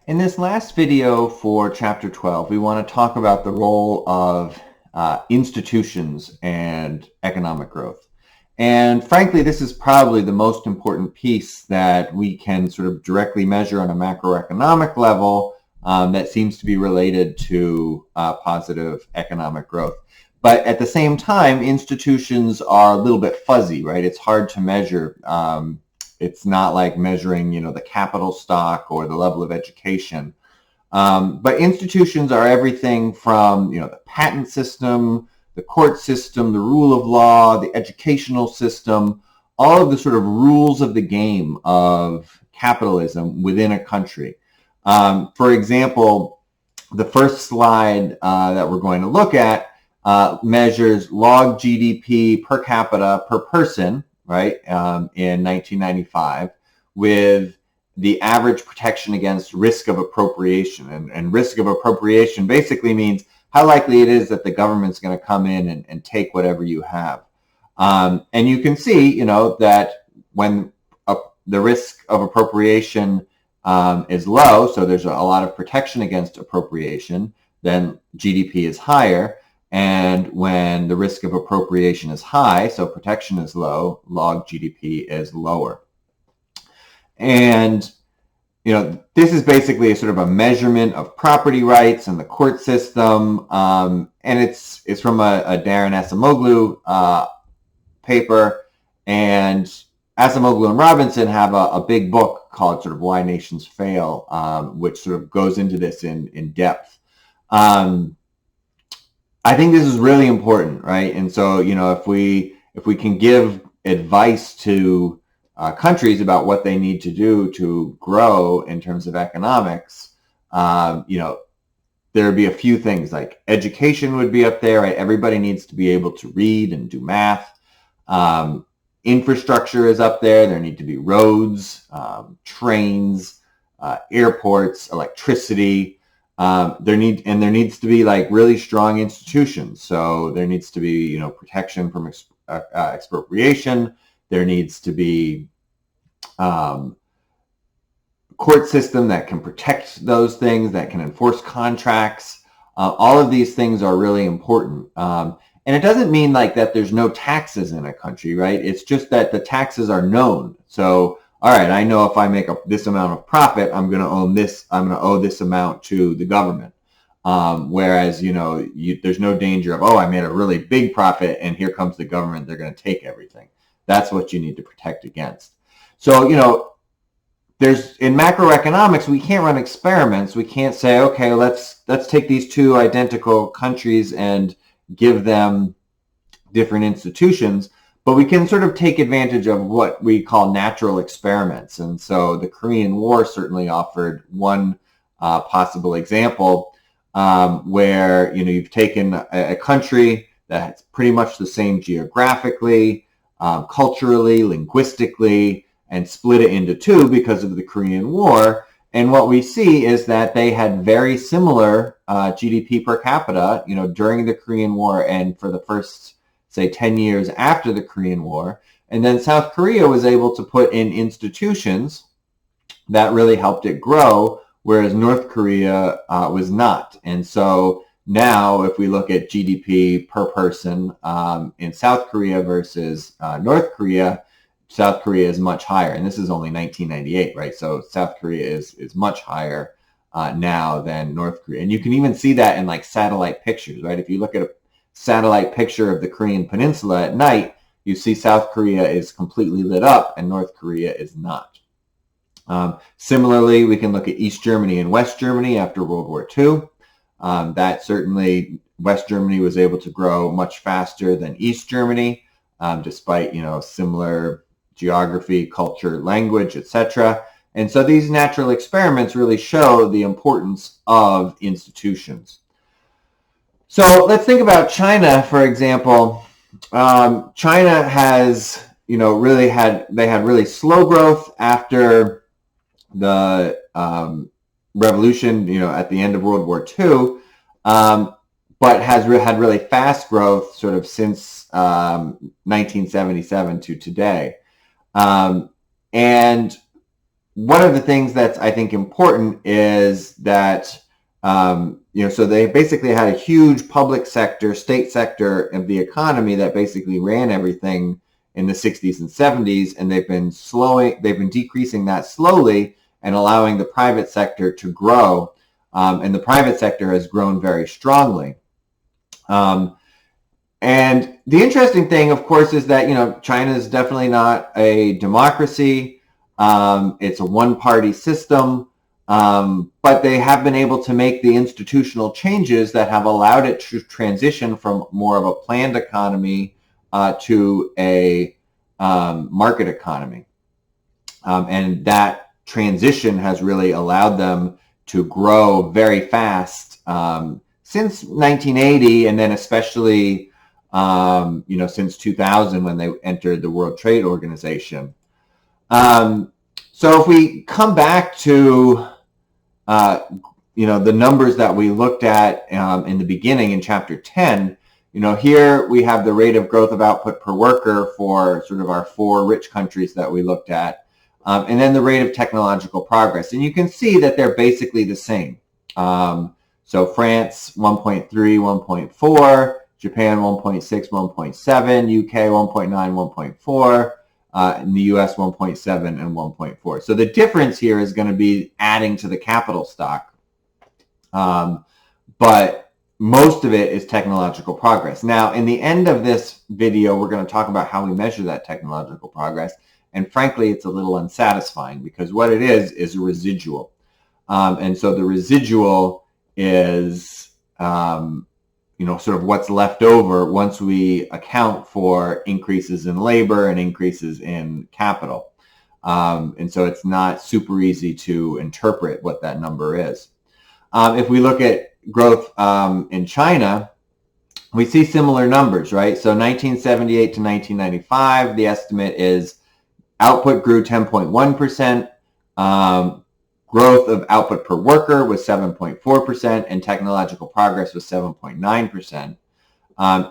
In this last video for Chapter 12, we want to talk about the role of institutions and economic growth. And frankly, this is probably the most important piece that we can sort of directly measure on a macroeconomic level that seems to be related to positive economic growth. But at the same time, institutions are a little bit fuzzy, right? It's hard to measure. It's not like measuring, the capital stock or the level of education. But institutions are everything from, the patent system, the court system, the rule of law, the educational system, all of the sort of rules of the game of capitalism within a country. For example, the first slide that we're going to look at measures log GDP per capita per person, right, in 1995, with the average protection against risk of appropriation. And risk of appropriation basically means how likely it is that the government's going to come in and take whatever you have. And you can see, that when the risk of appropriation is low, so there's a lot of protection against appropriation, then GDP is higher. And when the risk of appropriation is high, so protection is low, log GDP is lower. And, this is basically a sort of a measurement of property rights and the court system. And it's from a Darren Acemoglu paper. And Acemoglu and Robinson have a big book called sort of Why Nations Fail, which sort of goes into this in depth. I think this is really important, right? And so, if we can give advice to countries about what they need to do to grow in terms of economics, there would be a few things like education would be up there, right? Everybody needs to be able to read and do math. Infrastructure is up there. There need to be roads, trains, airports, electricity. There needs to be like really strong institutions. So there needs to be, protection from expropriation. There needs to be court system that can protect those things, that can enforce contracts. All of these things are really important. And it doesn't mean like that there's no taxes in a country, right? It's just that the taxes are known. So, all right, I know if I make this amount of profit, I'm going to owe this amount to the government. Whereas, there's no danger of, I made a really big profit and here comes the government, they're going to take everything. That's what you need to protect against. So, in macroeconomics, we can't run experiments. We can't say, okay, let's take these two identical countries and give them different institutions, but we can sort of take advantage of what we call natural experiments. And so the Korean War certainly offered one possible example where, you've taken a country that's pretty much the same geographically, culturally, linguistically, and split it into two because of the Korean War. And what we see is that they had very similar GDP per capita, during the Korean War and for the first, say, 10 years after the Korean War. And then South Korea was able to put in institutions that really helped it grow, whereas North Korea was not. And so now if we look at GDP per person in South Korea versus North Korea, South Korea is much higher. And this is only 1998, right? So South Korea is much higher now than North Korea. And you can even see that in like satellite pictures, right? If you look at a satellite picture of the Korean Peninsula at night, you see South Korea is completely lit up and North Korea is not. Similarly, we can look at East Germany and West Germany after World War II. That certainly, West Germany was able to grow much faster than East Germany, despite, similar geography, culture, language, etc. And so these natural experiments really show the importance of institutions. So let's think about China, for example. China has, really had really slow growth after the revolution, at the end of World War II, but has had really fast growth sort of since 1977 to today. And one of the things that's, I think, important is that, so they basically had a huge public sector, state sector of the economy that basically ran everything in the 60s and 70s, and they've been decreasing that slowly and allowing the private sector to grow. And the private sector has grown very strongly. And the interesting thing, of course, is that, China is definitely not a democracy. It's a one-party system, but they have been able to make the institutional changes that have allowed it to transition from more of a planned economy to a market economy. And that transition has really allowed them to grow very fast since 1980, and then especially since 2000 when they entered the World Trade Organization. So if we come back to the numbers that we looked at in the beginning in Chapter 10, here we have the rate of growth of output per worker for sort of our 4 rich countries that we looked at, and then the rate of technological progress. And you can see that they're basically the same. So France, 1.3, 1.4, Japan, 1.6, 1.7, UK, 1.9, 1.4, in the US, 1.7 and 1.4. So the difference here is going to be adding to the capital stock. But most of it is technological progress. Now, in the end of this video, we're going to talk about how we measure that technological progress. And frankly, it's a little unsatisfying because what it is a residual. And so the residual is, sort of what's left over once we account for increases in labor and increases in capital. And so it's not super easy to interpret what that number is. If we look at growth in China, we see similar numbers, right? So 1978 to 1995, the estimate is output grew 10.1%. Growth of output per worker was 7.4%, and technological progress was 7.9%.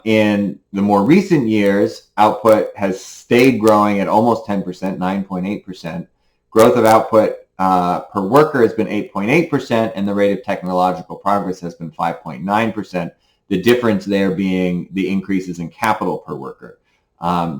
In the more recent years, output has stayed growing at almost 10%, 9.8%. Growth of output per worker has been 8.8%, and the rate of technological progress has been 5.9%. The difference there being the increases in capital per worker.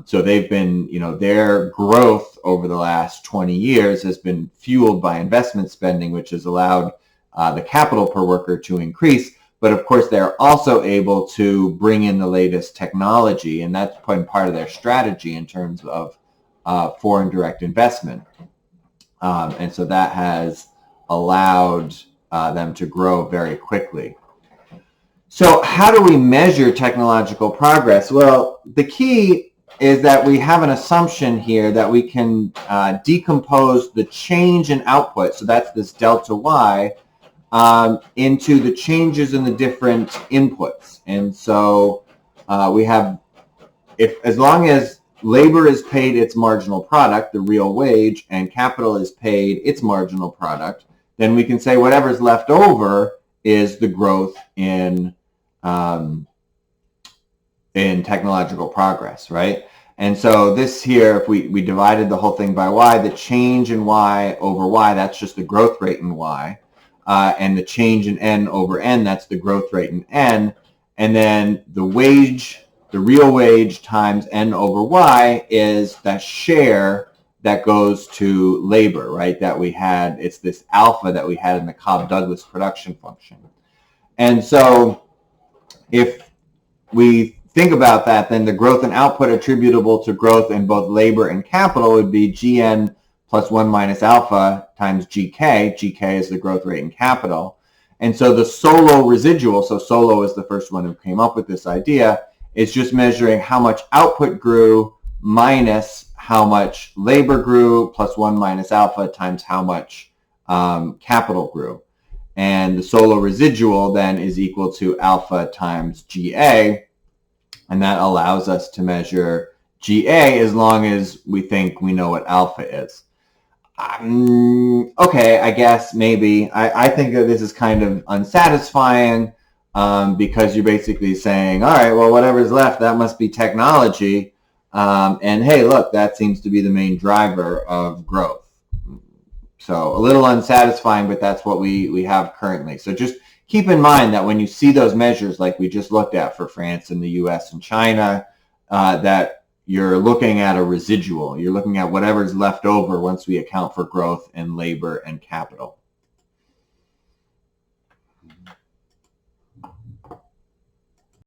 So they've been, their growth over the last 20 years has been fueled by investment spending, which has allowed the capital per worker to increase. But of course, they're also able to bring in the latest technology, and that's been part of their strategy in terms of foreign direct investment. And so that has allowed them to grow very quickly. So how do we measure technological progress? Well, the key is that we have an assumption here that we can decompose the change in output, so that's this delta Y, into the changes in the different inputs. And so we have, as long as labor is paid its marginal product, the real wage, and capital is paid its marginal product, then we can say whatever's left over is the growth in technological progress, right? And so this here, if we divided the whole thing by Y, the change in Y over Y, that's just the growth rate in Y. And the change in N over N, that's the growth rate in N. And then the wage, the real wage times N over Y is that share that goes to labor, right? That we had, it's this alpha that we had in the Cobb-Douglas production function. And so if we think about that, then the growth in output attributable to growth in both labor and capital would be Gn plus 1 minus alpha times Gk. Gk is the growth rate in capital. And so the Solo residual, so Solow is the first one who came up with this idea, is just measuring how much output grew minus how much labor grew plus 1 minus alpha times how much capital grew. And the Solo residual then is equal to alpha times Ga, and that allows us to measure Ga as long as we think we know what alpha is. Okay, I guess maybe. I think that this is kind of unsatisfying because you're basically saying, all right, well, whatever's left, that must be technology. And hey, look, that seems to be the main driver of growth. So a little unsatisfying, but that's what we have currently. So just keep in mind that when you see those measures like we just looked at for France and the US and China, that you're looking at a residual. You're looking at whatever's left over once we account for growth and labor and capital.